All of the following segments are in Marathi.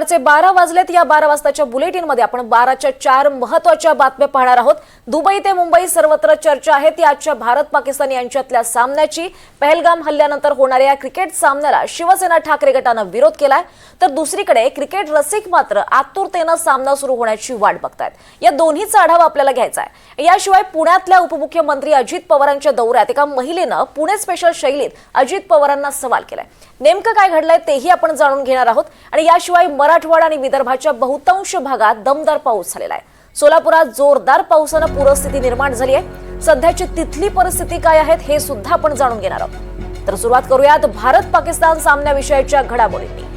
चे 12 वाजलेत. या 12 वाजताच्या बुलेटिनमध्ये आपण 12च्या 4 महत्त्वाच्या बातम्या पाहणार आहोत. दुबई ते मुंबई सर्वत्र चर्चा आहे ती आजच्या भारत पाकिस्तान यांच्यातल्या सामन्याची. पहलगाम हल्ल्यानंतर होणाऱ्या क्रिकेट सामन्याला शिवसेना ठाकरे गटानं विरोध केलाय, तर दुसरीकडे क्रिकेट रसिक मात्र आतुरतेनं सामना सुरू होण्याची वाट बघतायत. या दोन्हीचा आढावा आपल्याला घ्यायचा आहे. याशिवाय पुण्यातल्या उपमुख्यमंत्री अजित पवारांच्या दौऱ्यात एका महिलेनं पुणे स्पेशल शैलीत अजित पवारांना सवाल केलाय. नेमकं काय घडलंय तेही आपण जाणून घेणार आहोत. आणि याशिवाय मराठवाडा आणि विदर्भाच्या बहुतांश भागात दमदार पाऊस झालेला आहे. सोलापुरात जोरदार पावसानं पूरस्थिती निर्माण झाली आहे. सध्याची तिथली परिस्थिती काय आहे हे सुद्धा आपण जाणून घेणार आहोत. तर सुरुवात करूयात भारत पाकिस्तान सामन्याविषयीच्या घडामोडींनी.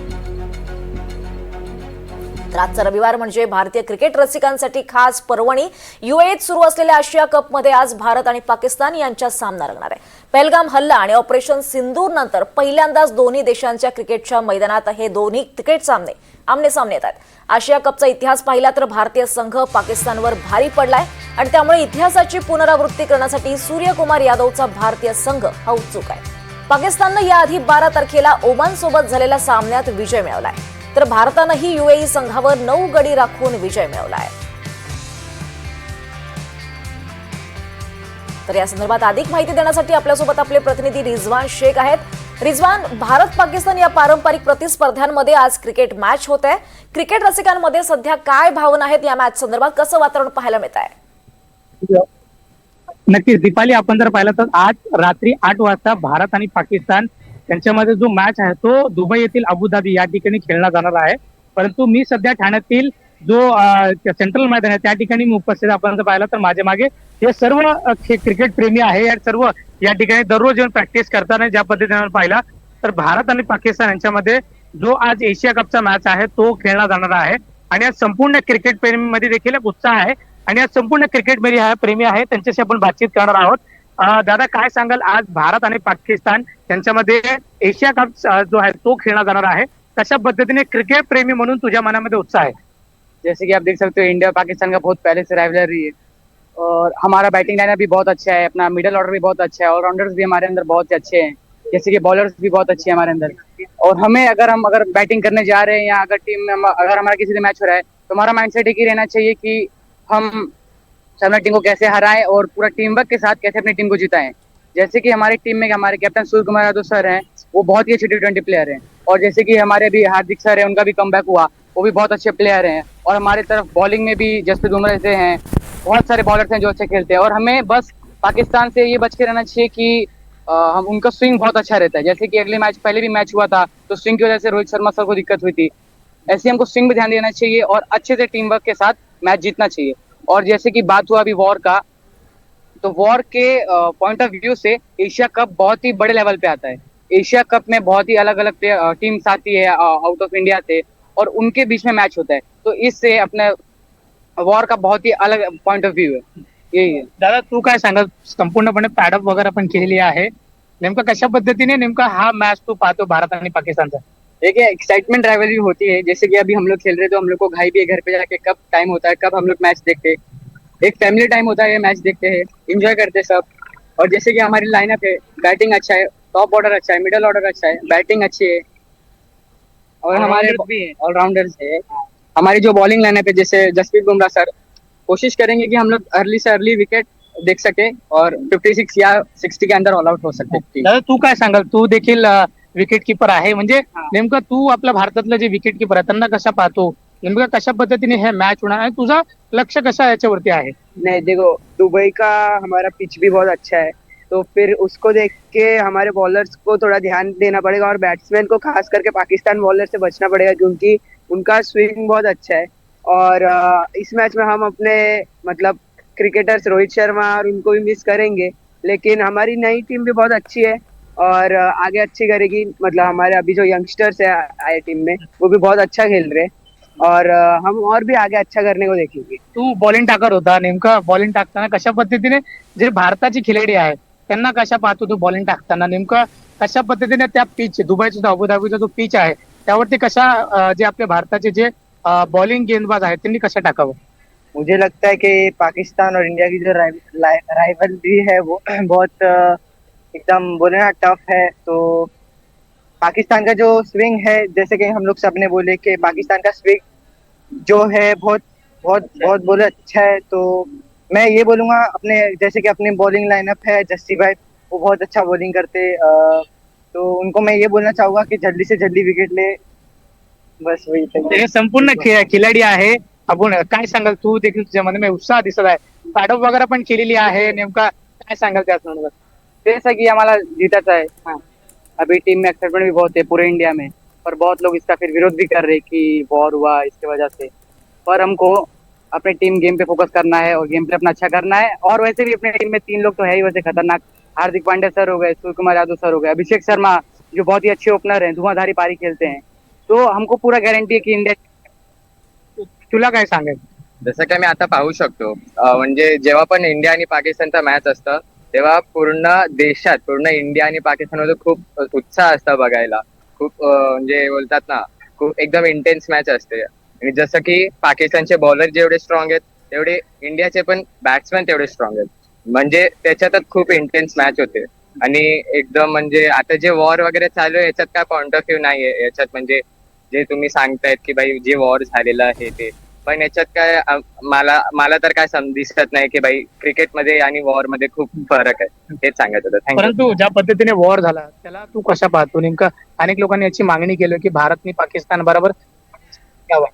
आजचा रविवार म्हणजे भारतीय क्रिकेट रसिकांसाठी खास पर्वणी. युएईत सुरू असलेल्या आशिया कपमध्ये आज भारत आणि पाकिस्तान यांच्यात सामना रंगणार आहे. पहलगाम हल्ला आणि ऑपरेशन सिंदूर नंतर पहिल्यांदाच दोन्ही देशांच्या क्रिकेटच्या मैदानात हे दोन्ही क्रिकेट सामने आमने सामने येतात. आशिया कपचा इतिहास पाहिला तर भारतीय संघ पाकिस्तानवर भारी पडलाय आणि त्यामुळे इतिहासाची पुनरावृत्ती करण्यासाठी सूर्यकुमार यादवचा भारतीय संघ हा उत्सुक आहे. पाकिस्ताननं याआधी 12 तारखेला ओमान सोबत झालेल्या सामन्यात विजय मिळवलाय, तर भारतानंही युएई संघावर 9 गडी राखून विजय मिळवलाय. तर या संदर्भात अधिक माहिती देण्यासाठी आपल्यासोबत आपले प्रतिनिधी रिजवान शेख आहेत. रिजवान, भारत पाकिस्तान या पारंपरिक प्रतिस्पर्ध्यांमध्ये आज क्रिकेट मॅच होत आहे. क्रिकेट रसिकांमध्ये सध्या काय भावना आहेत या मॅच संदर्भात, कसं वातावरण पाहायला मिळत आहे? नक्कीच दीपाली, आपण जर पाहिलं तर आज रात्री 8 वाजता भारत आणि पाकिस्तान त्यांच्यामध्ये जो मॅच आहे तो दुबई येथील अबुधाबी या ठिकाणी खेळला जाणार आहे. परंतु मी सध्या ठाण्यातील जो सेंट्रल मैदान आहे त्या ठिकाणी मी उपस्थित. आपण जर पाहिलं तर माझ्या मागे हे सर्व क्रिकेट प्रेमी आहे. या सर्व या ठिकाणी दररोज येऊन प्रॅक्टिस करताना ज्या पद्धतीने पाहिला तर भारत आणि पाकिस्तान यांच्यामध्ये जो आज एशिया कपचा मॅच आहे तो खेळला जाणार आहे. आणि आज संपूर्ण क्रिकेट प्रेमीमध्ये देखील उत्साह आहे आणि आज संपूर्ण क्रिकेट प्रेमी आहे त्यांच्याशी आपण बातचीत करणार आहोत. दादा, काय सांगाल, आज भारत आणि पाकिस्तान यांच्यामध्ये एशिया कप जो है तो खेला जाना है, कशा पद्धतीने क्रिकेट प्रेमी म्हणून तुझ्या मनामध्ये उत्साह है? जैसे कि आप देख सकते हो इंडिया पाकिस्तान का बहुत पहले से राइवलरी है और हमारा बैटिंग लाइनअप भी बहुत अच्छा है, अपना मिडिल ऑर्डर भी बहुत अच्छा है, ऑलराउंडर्स भी हमारे अंदर बहुत अच्छे हैं, जैसे कि बॉलर्स भी बहुत अच्छे हैं हमारे अंदर. और हमें अगर बैटिंग करने जा रहे हैं या अगर टीम में अगर हमारा किसी से मैच हो रहा है तो हमारा माइंडसेट एक ही रहना चाहिए कि हम सामने टीम को कैसे हराएं और पूरा टीम वर्क के साथ कैसे अपनी टीम को जिताएं. जैसे कि हमारी टीम में हमारे कैप्टन सूर्य कुमार यादव सर हैं, वो बहुत ही अच्छे T20 प्लेयर हैं. और जैसे कि हमारे भी हार्दिक सर हैं, उनका भी कमबैक हुआ, वो भी बहुत अच्छे प्लेयर हैं. और हमारे तरफ बॉलिंग में भी जसप्रीत बुमराह से हैं, बहुत सारे बॉलर्स हैं जो अच्छे खेलते हैं. और हमें बस पाकिस्तान से ये बच के रहना चाहिए कि हम उनका स्विंग बहुत अच्छा रहता है. जैसे कि अगले मैच पहले भी मैच हुआ था तो स्विंग की वजह से रोहित शर्मा सर को दिक्कत हुई थी. ऐसे हमको स्विंग पे ध्यान देना चाहिए और अच्छे से टीम वर्क के साथ मैच जीतना चाहिए. और जैसे कि बात हुआ अभी वॉर का, तो war K point of view say Asia cup बहुत ही बड़े लेवल पे आता है. एशिया कप में बहुत ही अलग अलग टीम्स आती है आउट ऑफ इंडिया से और उनके बीच में मैच होता है. तो इससे अपने वॉर का बहुत ही अलग पॉइंट ऑफ व्यू है. यही है. दादा, तू काय सांगाल, संपूर्णपणे पॅडअप वगैरे पण केलेली आहे, नेमका कशा पद्धतीने नेमका हा मैच तू पाहतो भारत आणि पाकिस्तानचा? देखिए, एक्साइटमेंट राइवलरी होती है. जैसे कि अभी हम लोग खेल रहे तो हम लोग को घाई भी है घर पे जाके कब टाइम होता है, कब हम लोग मैच देखते हैं. एक फैमिली टाइम होता है, मैच देखते हैं, एंजॉय करते हैं सब. और जैसे कि हमारी लाइनअप है, बैटिंग अच्छा है, टॉप ऑर्डर अच्छा है, मिडिल ऑर्डर अच्छा है, बैटिंग अच्छी है और हमारे ऑलराउंडर्स है. हमारी जो बॉलिंग लाइनअप है, जैसे जसप्रीत बुमराह सर, कोशिश करेंगे कि हम लोग अर्ली से अर्ली विकेट देख सके और 56 या 60 के अंदर ऑल आउट हो सकते. दादा, तू काय सांगाल, तू देखील विकेट कीपर आहे, म्हणजे नेमकं तू आपल्या भारतातलं जे विकेट कीपर आहे त्यांना कशा पाहतो, नेमकं कशा पद्धतीने हे मॅच होणार आहे, तुझा लक्ष कशा याच्यावरती आहे? नहीं, देखो, दुबई का हमारा पिच भी बहुत अच्छा है, तो फिर उसको देख के हमारे बॉलर्स को थोड़ा ध्यान देना पड़ेगा और बैट्समैन को खास करके पाकिस्तान बॉलर से बचना पड़ेगा क्योंकि उनका स्विंग बहुत अच्छा है. और इस मैच में हम अपने मतलब क्रिकेटर्स रोहित शर्मा और उनको भी मिस करेंगे, लेकिन हमारी नई टीम भी बहुत अच्छी है और आगे अच्छी करेगी. मतलब हमारे अभी जो यंगस्टर्स है आए टीम में वो भी बहुत अच्छा खेल रहे हैं और हम और भी आगे अच्छा करने को देखेंगे. तू बॉलिंग टाकर होता, नेमका बॉलिंग टाकताना कशा पद्धतीने जे भारताची खिलाडी आहे त्यांना कशा पाहतो तू बॉलिंग टाकताना, नेमका कशा पद्धतीने त्या पिच दुबईचा अबुधाबीचा जो पिच आहे त्यावरती कशा जे आपल्या भारताचे जे बॉलिंग गेंदबाज आहेत त्यांनी कशा टाकावं? मुझे लगता है कि पाकिस्तान और इंडिया की जो राइवलरी है वो बहुत एकदम बोले ना टफ है. तो पाकिस्तान का जो स्विंग है, जैसे कि हम लोग सबने बोले कि पाकिस्तान का स्विंग जो है बहुत बहुत बहुत बोले अच्छा है। तो मैं ये बोलूंगा, अपने जैसे कि अपनी बॉलिंग लाइनअप है, जस्सी भाई वो बहुत अच्छा बॉलिंग करते, तो उनको मैं ये बोलना चाहूंगा कि जल्दी से जल्दी विकेट ले, बस वही thank you. हे संपूर्ण खिलाडी आहे. आपण काय सांगाल, तू देखील तुझ्यामध्ये उत्साह दिसत आहे, स्टार्टअप वगैरे पण केलेली आहे, नेमका काय सांगाल त्या संदर्भात? जैसा कि हमारा जीता है। हाँ, अभी टीम में एक्साइटमेंट भी बहुत है पूरे इंडिया में, पर बहुत लोग इसका फिर विरोध भी कर रहे हैं कि वॉर हुआ इसकी वजह से। पर हमको अपने टीम गेम पे फोकस करना है और गेम पे अपना अच्छा करना है। और वैसे भी अपने टीम में 3 लोग तो है ही वैसे खतरनाक, हार्दिक पांड्या सर हो गए, सूर्य कुमार यादव सर हो गए, अभिषेक शर्मा जो बहुत ही अच्छे ओपनर हैं, धुआंधारी पारी खेलते हैं। तो हमको पूरा गारंटी है की इंडिया। तुला काय सांगेल? जसं की मी आता पाहू शकतो, म्हणजे जेव्हा पण इंडिया आणि पाकिस्तानचा मॅच असतं तेव्हा पूर्ण देशात, पूर्ण इंडिया आणि पाकिस्तानमध्ये खूप उत्साह असतं बघायला. खूप म्हणजे बोलतात ना, खूप एकदम इंटेन्स मॅच असते. आणि जसं की पाकिस्तानचे बॉलर जेवढे स्ट्रॉंग आहेत तेवढे इंडियाचे पण बॅट्समॅन तेवढे स्ट्रॉंग आहेत. म्हणजे त्याच्यातच खूप इंटेन्स मॅच होते. आणि एकदम म्हणजे आता जे वॉर वगैरे चालू आहे याच्यात काय पॉइंट ऑफ व्ह्यू नाहीये याच्यात. म्हणजे जे तुम्ही सांगतायत की भाई जे वॉर झालेलं आहे ते, पण याच्यात काय मला तर काय दिसत नाही की भाई क्रिकेटमध्ये आणि वॉर मध्ये खूप फरक आहे. हेच सांगायचं होतं. थँक्यू. परंतु ज्या पद्धतीने वॉर झाला त्याला तू कशा पाहतो? नेमका अनेक लोकांनी याची मागणी केली की भारतने पाकिस्तान बरोबर घ्यावा.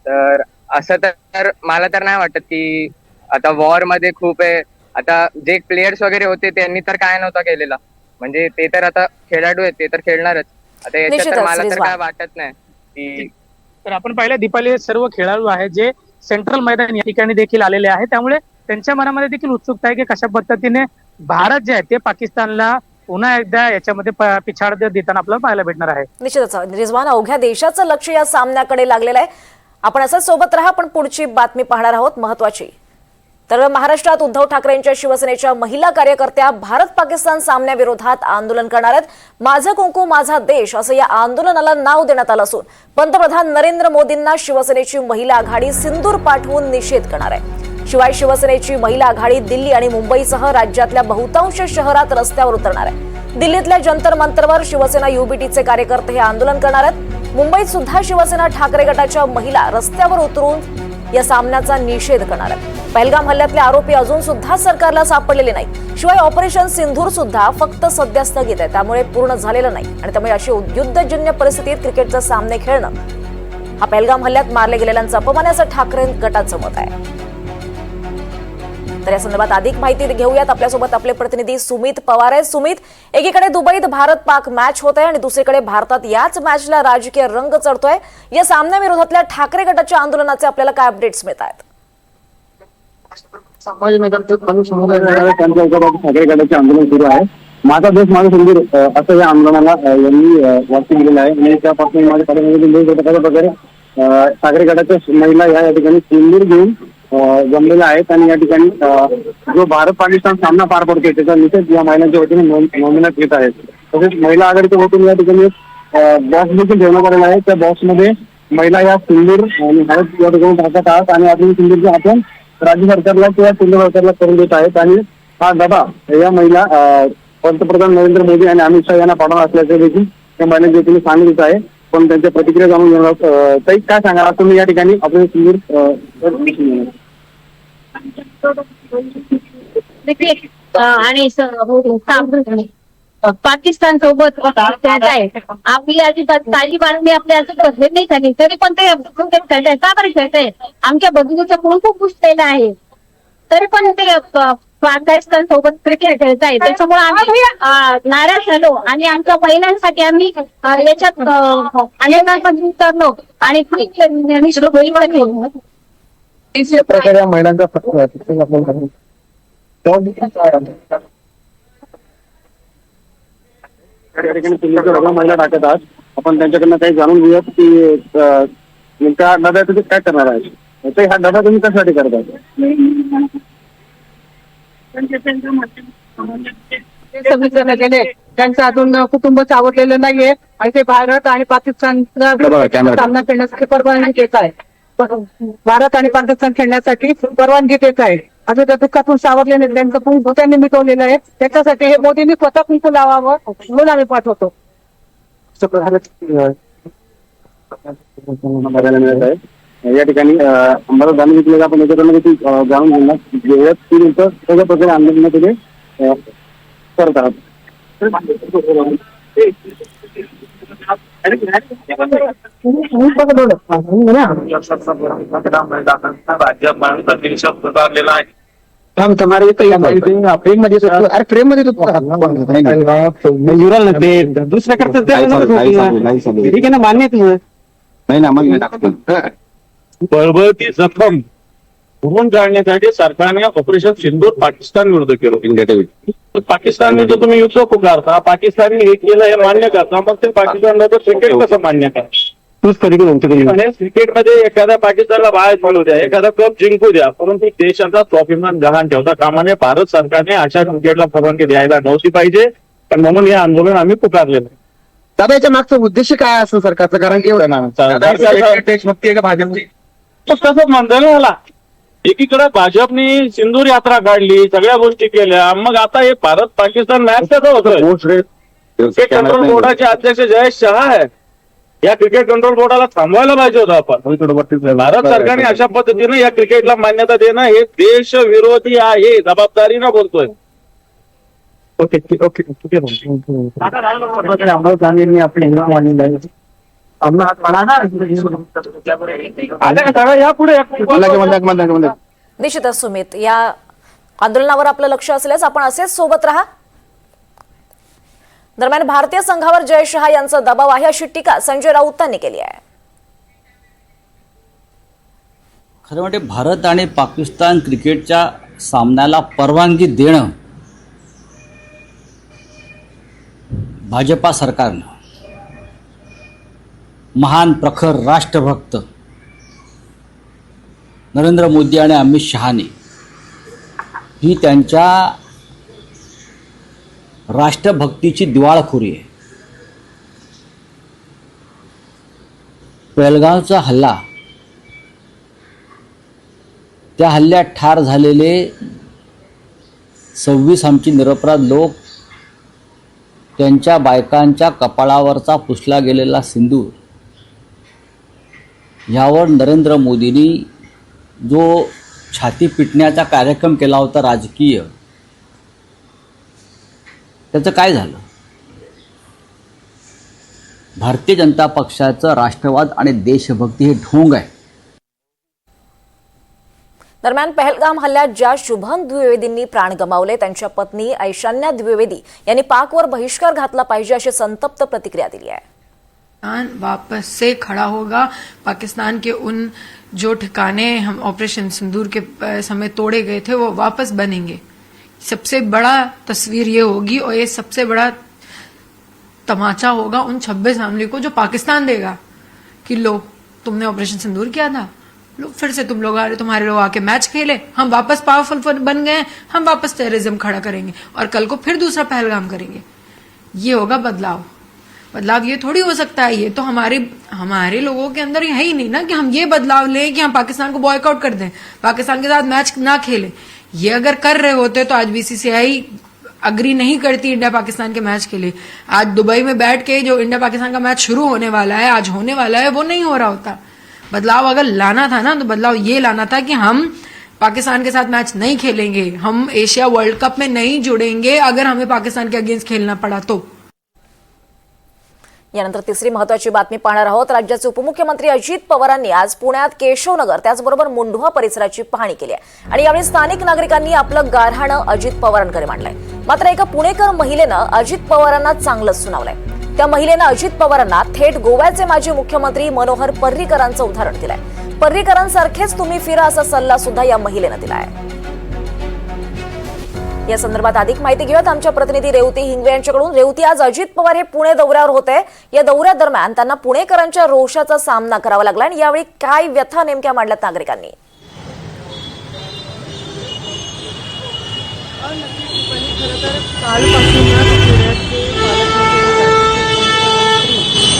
तर असं तर मला तर नाही वाटत की आता वॉर मध्ये खूप आहे. आता जे प्लेयर्स वगैरे होते त्यांनी तर काय नव्हता केलेला, म्हणजे ते तर आता खेळाडू आहेत, ते तर खेळणारच. आता याच्यात तर निश्चितच, मला तर रिजवान. काय वाटत नाही की तर आपण पाहिलं दीपाली, हे सर्व खेळाडू आहेत जे सेंट्रल मैदान या ठिकाणी देखील आलेले आहेत, त्यामुळे त्यांच्या मनामध्ये देखील उत्सुकता आहे की कशा पद्धतीने भारत जे आहे ते पाकिस्तानला पुन्हा एकदा याच्यामध्ये पिछाड देताना आपल्याला पाहायला भेटणार आहे. निश्चितच रिजवान, अवघ्या देशाचं लक्ष या सामन्याकडे लागलेलं आहे. आपण असंच सोबत राहा, पण पुढची बातमी पाहणार आहोत महत्वाची. तर महाराष्ट्रात उद्धव ठाकरेंच्या शिवसेनेच्या महिला कार्यकर्त्या भारत पाकिस्तान सामन्याविरोधात आंदोलन करणार आहेत. माझं कुंकू माझा देश असं या आंदोलनाला नाव देण्यात आलं असून पंतप्रधान नरेंद्र मोदींना शिवसेनेची महिला आघाडी सिंदूर पाठवून निषेध करणार आहे. शिवाय शिवसेनेची महिला आघाडी दिल्ली आणि मुंबईसह राज्यातल्या बहुतांश शहरात रस्त्यावर उतरणार आहे. दिल्लीतल्या जंतर मंतरवर शिवसेना युबीटीचे कार्यकर्ते हे आंदोलन करणार आहेत. मुंबईत सुद्धा शिवसेना ठाकरे गटाच्या महिला रस्त्यावर उतरून या सामन्याचा निषेध करणार आहेत. पहलगाम हल्ल्यातले आरोपी अजून सुद्धा सरकारला सापडलेले नाहीत. शिवाय ऑपरेशन सिंधूर सुद्धा फक्त सध्या स्थगित आहे, त्यामुळे पूर्ण झालेलं नाही. आणि त्यामुळे अशी युद्धजन्य परिस्थितीत क्रिकेटचे सामने खेळणं हा पहलगाम हल्ल्यात मारले गेलेल्यांचा अपमान आहे असं ठाकरे गटाचं मत आहे. तर या संदर्भात अधिक माहिती घेऊयात. आपल्यासोबत आपले प्रतिनिधी सुमित पवार आहेत. सुमित, एकीकडे दुबईत भारत पाक मॅच होत आहे आणि दुसरीकडे भारतात याच मॅचला राजकीय रंग चढतोय. या सामन्याविरोधातल्या ठाकरे गटाच्या आंदोलनाचे आपल्याला काय अपडेट्स मिळत आहेत? ठाकरे गटाचे आंदोलन सुरू आहे. माझा देश माझा सिंदूर असं या आंदोलनाला यांनी वाक्य दिलेलं आहे. आणि त्यापासून माझ्या प्रकारे ठाकरे गटाच्या महिला या ठिकाणी सिंदूर घेऊन जमलेल्या आहेत. आणि या ठिकाणी जो भारत पाकिस्तान सामना पार पडतोय त्याचा निषेध या महिलांच्या वतीने नोंदवण्यात येत आहे. तसेच महिला आघाडीच्या वतीने या ठिकाणी बॉक्स देखील ठेवण्यात आलेला आहे. त्या बॉक्समध्ये महिला या सिंदूर आणि हळद या ठिकाणी टाकत आहात आणि आपली सिंदूरचे आपण राज्य सरकारला किंवा केंद्र सरकारला करून देत आहेत. आणि हा डबा या महिला पंतप्रधान नरेंद्र मोदी आणि अमित शहा यांना पाठवणार असल्याचे देखील या महिलांच्या वतीने सांगितलं आहे. पण त्यांच्या प्रतिक्रिया जाणून घेणार. ताई, काय सांगा तुम्ही या ठिकाणी आपले सिंदूर आणि पाकिस्तान सोबत आपली अजिबात तालिबानने आपल्या असं बसले नाही झाली, तरी पण ते खेळताय. का बरं खेळताय? आमच्या बघितलं खूप खूप पुसलेलं आहे, तरी पण ते पाकिस्तान सोबत क्रिकेट खेळताय. त्याच्यामुळे आम्ही नाराज झालो आणि आमच्या महिलांसाठी आम्ही याच्यात अनेकांमध्ये उतरलो आणि प्रकारे महिलांचा या ठिकाणी सिंदूरच्या महिला टाकत आहात. आपण त्यांच्याकडनं काही जाणून घेऊयात की नेमका डबा तुम्ही काय करणार आहे. हा डबा तुम्ही कशासाठी करताय? सगळीजण गेले, त्यांचं अजून कुटुंब सावरलेलं नाहीये आणि ते भारत आणि पाकिस्तानचा सामना खेळण्यासाठी परवानगी देत आहे. भारत आणि पाकिस्तान खेळण्यासाठी परवानगी देत आहे. अजून त्या दुःखातून सावरले नाही, त्यांचं कुंकू त्यांनी मिटवलेलं आहे. त्याच्यासाठी हे मोदींनी स्वतः कुंकू लावावं म्हणून आम्ही पाठवतो. बघायला मिळत आहे. या ठिकाणी आम्हाला जाणून घेतलं आपण याच्याकडनं किती जाणून घेणार जेवढ्यात ती लोक सगळ्या प्रकारे आंदोलन करत आहात. बळबळती जखम भरून काढण्यासाठी सरकारने ऑपरेशन सिंदूर पाकिस्तान विरुद्ध केलं. पाकिस्तानने जो तुम्ही युद्ध पुकारता, पाकिस्तानने हे केलं हे मान्य करता, मग ते पाकिस्तानला क्रिकेट कसं मान्य करा? क्रिकेटमध्ये एखाद्या पाकिस्तानला बाहेर पडू द्या, एखादा कप जिंकू द्या, परंतु देशाचा स्वाभिमान गहाण ठेवता कामा नये. भारत सरकारने अशा क्रिकेटला परवानगी द्यायला नव्हती पाहिजे, पण म्हणून हे आंदोलन आम्ही पुकारलेलं आहे. दादा याच्या मागचा उद्देश काय असं सरकारचं? कारण की देशभक्ती का भाजपची तसंच म्हणता ना याला. एकीकडे भाजपने सिंदूर यात्रा काढली, सगळ्या गोष्टी केल्या, मग आता हे भारत पाकिस्तान मॅच कसं होतं? क्रिकेट कंट्रोल बोर्डाचे अध्यक्ष जयेश शहा आहे. या क्रिकेट कंट्रोल बोर्डाला थांबवायला पाहिजे होतं आपण. भारत सरकारने अशा पद्धतीने या क्रिकेटला मान्यता देणं हे देशविरोधी आहे, जबाबदारीनं बोलतोय. Okay okay okay. निश्चितच सुमित, या आंदोलनावर आपलं लक्ष असल्यास आपण असेच सोबत राहा. दरम्यान भारतीय संघावर जय शहा यांचा दबाव आहे अशी टीका संजय राऊतांनी केली आहे. खरं म्हणजे भारत आणि पाकिस्तान क्रिकेटच्या सामन्याला परवानगी देणं भाजपा सरकारनं, महान प्रखर राष्ट्रभक्त नरेंद्र मोदी आणि अमित शहाने ही त्यांच्या राष्ट्रभक्तीची दिवाळखोरी आहे. पेहलगावचा हल्ला, त्या हल्ल्यात ठार झालेले 26 आमची निरपराध लोक, त्यांच्या बायकांच्या कपाळावरचा पुसला गेलेला सिंदूर, ह्यावर नरेंद्र मोदींनी जो छाती पिटण्याचा कार्यक्रम केला होता राजकीय, त्याचं काय झालं? भारतीय जनता पक्षाचं राष्ट्रवाद आणि देशभक्ती हे ढोंग आहे. दरम्यान पहलगाम हल्ल्यात ज्या शुभम द्विवेदींनी प्राण गमावले त्यांच्या पत्नी ऐशान्या द्विवेदी यांनी पाकवर बहिष्कार घातला पाहिजे अशी संतप्त प्रतिक्रिया दिली आहे. वापस से खड़ा होगा. पाकिस्तान के उन जो ठिकाने हम ऑपरेशन सिंदूर के समय तोड़े गए थे वो वापस बनेंगे. सबसे बड़ा तस्वीर ये होगी और ये सबसे बड़ा तमाचा होगा उन 26 फैमिली को जो पाकिस्तान देगा कि लो तुमने ऑपरेशन सिंदूर किया था, लो फिर से तुम्हारे लोग आके मैच खेले, हम वापस पावरफुल बन गए, हम वापस टेररिज्म खड़ा करेंगे और कल को फिर दूसरा पहलगाम करेंगे. ये होगा बदलाव. बदलाव ये थोड़ी हो सकता है, ये तो हमारे लोगों के अंदर है ही नहीं ना कि हम ये बदलाव लें कि हम पाकिस्तान को बॉयकआउट कर दें, पाकिस्तान के साथ मैच ना खेलें. ये अगर कर रहे होते तो आज बीसीसीआई अग्री नहीं करती इंडिया पाकिस्तान के मैच के लिए. आज दुबई में बैठ के जो इंडिया पाकिस्तान का मैच शुरू होने वाला है, आज होने वाला है, वो नहीं हो रहा होता. बदलाव अगर लाना था ना तो बदलाव ये लाना था कि हम पाकिस्तान के साथ मैच नहीं खेलेंगे, हम एशिया वर्ल्ड कप में नहीं जुड़ेंगे अगर हमें पाकिस्तान के अगेंस्ट खेलना पड़ा तो. यानंतर तिसरी महत्त्वाची बातमी पाहणार आहोत. राज्याचे उपमुख्यमंत्री अजित पवारांनी आज पुण्यात केशवनगर त्याचबरोबर मुंढवा परिसराची पाहणी केली आहे आणि यावेळी स्थानिक नागरिकांनी आपलं गाऱ्हाणं अजित पवारांकडे मांडलंय. मात्र एका पुणेकर महिलेनं अजित पवारांना चांगलंच सुनावलंय. त्या महिलेनं अजित पवारांना थेट गोव्याचे माजी मुख्यमंत्री मनोहर पर्रीकरांचं उदाहरण दिलंय. पर्रीकरांसारखेच तुम्ही फिरा असा सल्ला सुद्धा या महिलेनं दिलाय. या संदर्भात अधिक माहिती घेऊयात आमच्या प्रतिनिधी रेवती हिंगवे यांच्याकडून. रेवती, आज अजित पवार हे पुणे दौऱ्यावर होते. या दौऱ्यादरम्यान त्यांना पुणेकरांच्या रोषाचा सामना करावा लागला आणि यावेळी काय व्यथा नेमक्या मांडल्यात नागरिकांनी?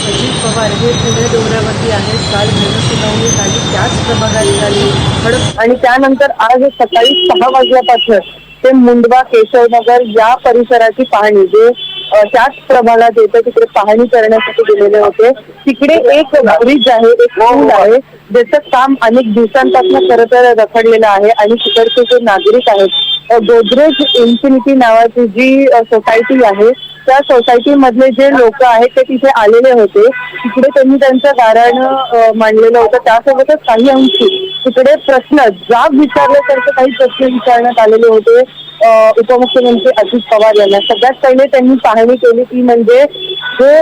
अजित पवार हे पुणे दौऱ्यावरती आहेत. काल जनसुनावणी झाली, त्याच प्रभागात झाली आणि त्यानंतर आज सकाळी 6 वाजल्यापासून ते मुंडवा केशवनगर या परिसराची पाहणी, जे त्याच प्रभागात येतं तिकडे पाहणी करण्यासाठी गेलेले होते. तिकडे एक ब्रिज आहे, एक पूल आहे, ज्याचं काम अनेक दिवसांपासून खरं तर रखडलेलं आहे. आणि तिकडचे जे नागरिक आहेत, गोदरेज इन्फिनिटी नावाची जी सोसायटी आहे, त्या सोसायटी मधले जे लोक आहेत ते तिथे आलेले होते. तिकडे त्यांनी त्यांचं गाऱ्हाणं मांडलेलं होतं. त्यासोबतच काही अंशी तिकडे प्रश्न जाब विचारल्यासारखे काही प्रश्न विचारण्यात आलेले होते उपमुख्यमंत्री अजित पवार यांना. सगळ्यात पहिले त्यांनी पाहणी केली ती म्हणजे जे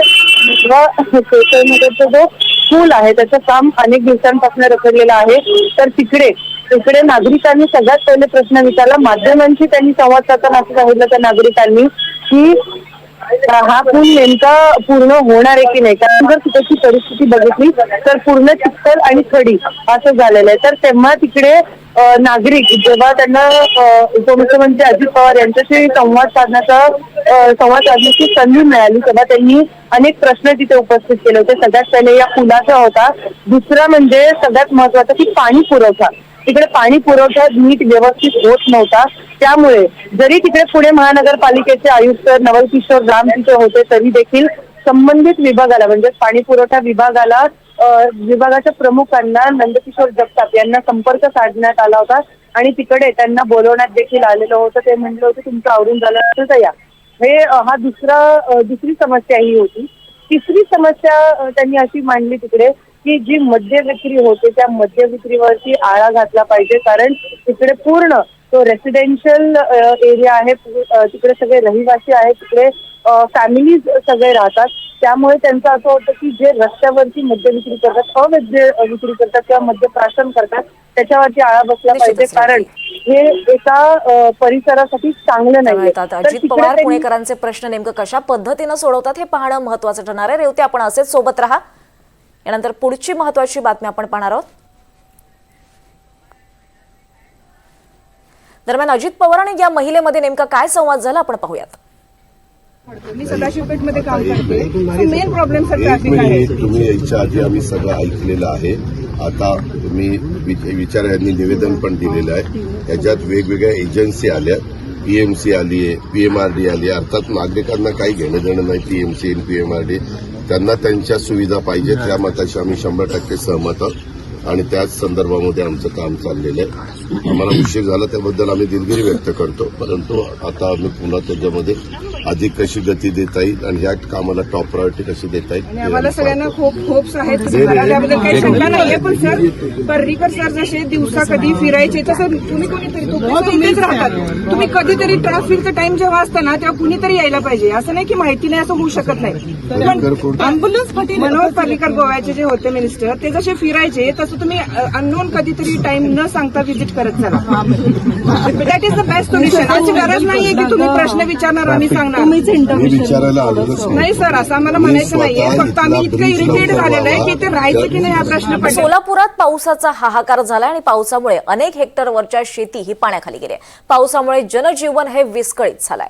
सोसायटीमध्येचं जो पूल आहे त्याचं काम अनेक दिवसांपासून रखडलेलं आहे. तर तिकडे नागरिकांनी सगळ्यात पहिले प्रश्न विचारला. माध्यमांशी त्यांनी संवाद साधताना असं सांगितलं त्या नागरिकांनी की हा पूल नेमका पूर्ण होणार आहे की नाही, कारण जर तिकडची परिस्थिती बघितली तर पूर्ण चिखल आणि खडी असं झालेलं आहे. तर तेव्हा तिकडे नागरिक जेव्हा त्यांना उपमुख्यमंत्री अजित पवार यांच्याशी संवाद साधण्याची संधी मिळाली तेव्हा त्यांनी अनेक प्रश्न तिथे उपस्थित केले होते. सगळ्यात पहिले या पुलाचा होता. दुसरा म्हणजे सगळ्यात महत्वाचा की पाणी पुरवठा. तिकडे पाणी पुरवठा नीट व्यवस्थित होत नव्हता. त्यामुळे जरी तिकडे पुणे महानगरपालिकेचे आयुक्त नवल किशोर राम तिथे होते तरी देखील संबंधित विभागाला म्हणजे पाणी पुरवठा विभागाच्या प्रमुखांना नंदकिशोर जगताप यांना संपर्क साधण्यात आला होता आणि तिकडे त्यांना बोलवण्यात देखील आलेलं होतं. ते म्हणलं होतं तुमचं आवरून झालं असेल तर या. हा दुसरी समस्या ही होती. तिसरी समस्या त्यांनी अशी मांडली तिकडे की जी मद्य विक्री होते त्या मद्य विक्रीवरती आळा घातला पाहिजे, कारण तिकडे पूर्ण तो रेसिडेन्शियल एरिया आहे, तिकडे सगळे रहिवासी आहेत, तिकडे फॅमिलीज सगळे राहतात. त्यामुळे त्यांचं असं होतं की जे रस्त्यावरती मद्य विक्री करतात, अवैध विक्री करतात किंवा मद्यप्राशन करतात त्याच्यावरती आळा बसला पाहिजे, कारण हे एका परिसरासाठी चांगलं नाही. अजित पवार पुणेकरांचे प्रश्न नेमकं कशा पद्धतीनं सोडवतात हे पाहणं महत्वाचं ठरणार आहे. रेवते, आपण असेच सोबत राहा. यानंतर पुढची महत्वाची बातमी आपण पाहणार आहोत. दरम्यान अजित पवार आणि या महिलेमध्ये नेमका काय संवाद झाला आपण पाहूयात. मी सदाशिवपेठमध्ये काम करते. मेन प्रॉब्लेम सर ट्रॅफिक आहे. तुम्ही याच्या आधी आम्ही सगळं ऐकलेलं आहे. आता तुम्ही विचार यांनी निवेदन पण दिलेलं आहे. याच्यात वेगवेगळ्या एजन्सी आल्या, पीएमसी आली आहे, पीएमआरडी आली आहे. अर्थात नागरिकांना काही घेणं देणं नाही पीएमसी आणि पीएमआरडी, त्यांना त्यांच्या सुविधा पाहिजे त्या मताशी आम्ही 100% सहमत आहोत आणि त्याच संदर्भामध्ये आमचं काम चाललेलं आहे. आम्हाला उशीर झाला त्याबद्दल आम्ही दिलगिरी व्यक्त करतो, परंतु आता आम्ही पुन्हा त्याच्यामध्ये अधिक कशी गती देता येईल आणि ह्या कामाला टॉप प्रायोरिटी कशी देता येईल. आम्हाला सगळ्यांना खूप होप्स आहेत, त्याबद्दल काही शंका नाहीये. पण सर पर्रीकर सर जसे दिवसा कधी फिरायचे तसं तुम्ही कोणीतरी इथेच राहतात, तुम्ही कधीतरी ट्रॅफिकचा टाइम जेव्हा असतं ना तेव्हा कुणीतरी यायला पाहिजे. असं नाही की माहिती नाही असं होऊ शकत नाही. अँब्युलन्स मनोहर पर्रीकर गोव्याचे जे होते मिनिस्टर ते जसे फिरायचे तसं तुम्ही अननोन कधीतरी टाइम न सांगता व्हिजिट करत चला. That is the best solution. अशी गरज नाहीये की तुम्ही प्रश्न विचारणार आम्ही सांगणार नाही सर, असं आम्हाला म्हणायचं नाहीये. फक्त आम्ही इतकं इरिटेट झालेलं आहे की ते राहायचं की नाही हा प्रश्न पडला. सोलापुरात पावसाचा हाहाकार झाला आणि पावसामुळे अनेक हेक्टरवरच्या शेती ही पाण्याखाली गेली. पावसामुळे जनजीवन हे विस्कळीत झालंय.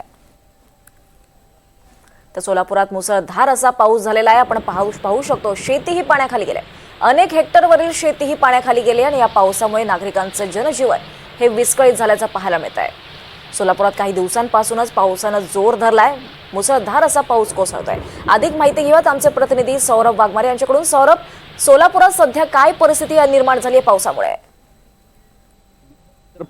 तर सोलापुरात मुसळधार असा पाऊस झालेला आहे. आपण पाहू शकतो शेती ही पाण्याखाली गेली. अनेक हेक्टरवरील शेती ही पाण्याखाली गेली आणि या पावसामुळे नागरिकांचं जनजीवन हे विस्कळीत झाल्याचं पाहायला मिळत आहे. सोलापुरात काही दिवसांपासूनच पावसानं जोर धरलाय. मुसळधार असा पाऊस कोसळतोय. अधिक माहिती घेऊयात आमचे प्रतिनिधी सौरभ वाघमारे यांच्याकडून. सौरभ, सोलापुरात सध्या काय परिस्थिती निर्माण झाली आहे पावसामुळे?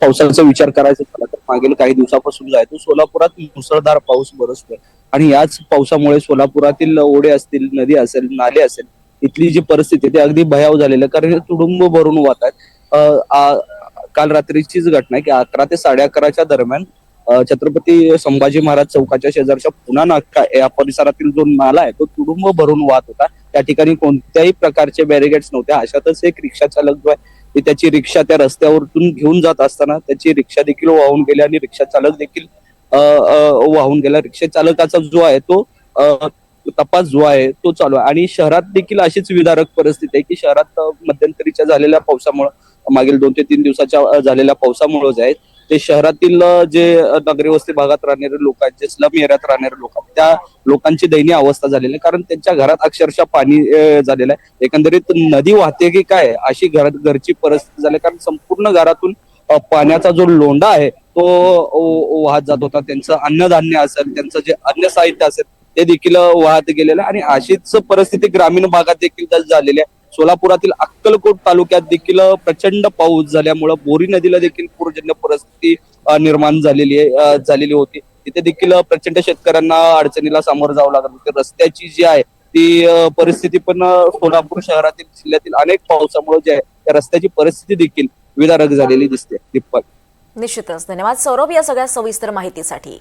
पावसाचा विचार करायचा झाला तर मागील काही दिवसापासून आहे तो सोलापुरात मुसळधार पाऊस बरसतोय आणि याच पावसामुळे सोलापुरातील ओढे असतील, नदी असेल, नाले असेल, इथली जी परिस्थिती ती अगदी भयाव झालेली आहे. कारण तुडुंब भरून वाहत आहेत. काल रात्रीचीच घटना आहे की 11 ते 11:30च्या दरम्यान छत्रपती संभाजी महाराज चौकाच्या शेजारच्या पुन्हा नाका या परिसरातील जो नाला आहे तो तुडुंब भरून वाहत होता. त्या ठिकाणी कोणत्याही प्रकारचे बॅरिगेड्स नव्हते. अशातच एक रिक्षा चालक जो आहे त्याची रिक्षा त्या रस्त्यावरतून घेऊन जात असताना त्याची रिक्षा देखील वाहून गेली आणि रिक्षा चालक देखील वाहून गेला. रिक्षा चालकाचा जो आहे तो तपास जो आहे तो चालू आहे. आणि शहरात देखील अशीच विदारक परिस्थिती आहे की शहरात मध्यंतरीच्या झालेल्या पावसामुळे, मागील 2 ते 3 दिवसाच्या झालेल्या पावसामुळे जे आहे ते शहरातील जे नगरी वस्ती भागात राहणारे लोक आहेत, जे स्लम एरियात राहणारे लोक आहेत, त्या लोकांची दयनीय अवस्था झालेली आहे. कारण त्यांच्या घरात अक्षरशः पाणी झालेलं आहे. एकंदरीत नदी वाहते की काय अशी घरची परिस्थिती झाली. कारण संपूर्ण घरातून पाण्याचा जो लोंढा आहे तो वाहत जात होता. त्यांचं अन्नधान्य असेल, त्यांचं जे अन्य साहित्य असेल ते देखील वाहत गेलेलं आहे. आणि अशीच परिस्थिती ग्रामीण भागात देखील झालेली आहे. सोलापुरातील अक्कलकोट तालुक्यात देखील प्रचंड पाऊस झाल्यामुळे बोरी नदीला देखील पूरजन्य परिस्थिती निर्माण झालेली होती. तिथे देखील प्रचंड शेतकऱ्यांना अडचणीला सामोरं जावं लागत होते. रस्त्याची जी आहे ती परिस्थिती पण सोलापूर शहरातील जिल्ह्यातील अनेक पावसामुळे जे आहे त्या रस्त्याची परिस्थिती देखील विदारक झालेली दिसते. दीपक, निश्चितच धन्यवाद सौरभ या सगळ्या सविस्तर माहितीसाठी.